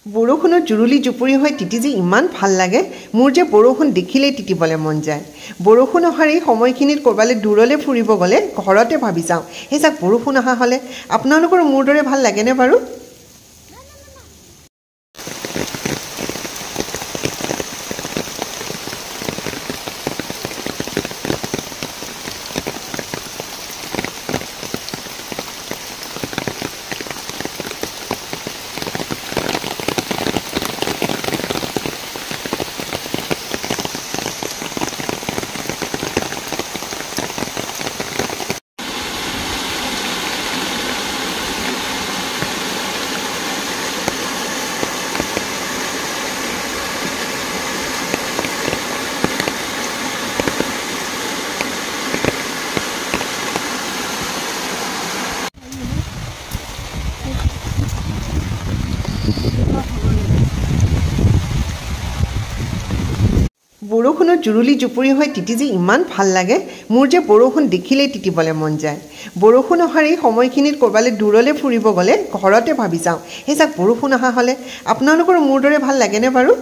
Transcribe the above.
বৰষুণত জুৰুলি জুপুৰি হৈ তিতি যে ইমান ভাল লাগে মোৰ যে বৰষুণ দেখিলেই তিতিবলৈ মন যায় বৰষুণ অহাৰ এই সময়খিনিত ক'ৰবালৈ দূৰলৈ ফুৰিব গ'লে ঘৰতে ভাবি যাওঁ এই যাক বৰষুণ অহা হ'লে আপোনালোকৰ মোৰ দৰে ভাল লাগেনে বাৰু বৰষুণত জুৰুলি জুপুৰি হৈ তিতি যে ইমান ভাল লাগে মোৰ যে বৰষুণ দেখিলেই তিতিবলৈ মন যায় বৰষুণ অহাৰ এই সময়খিনিত ক'ৰবালৈ দূৰলৈ ফুৰিব গ'লে ঘৰতে ভাবি যাওঁ এই যাক বৰষুণ অহা হ'লে আপোনালোকৰ মোৰ দৰে ভাল লাগেনে বাৰু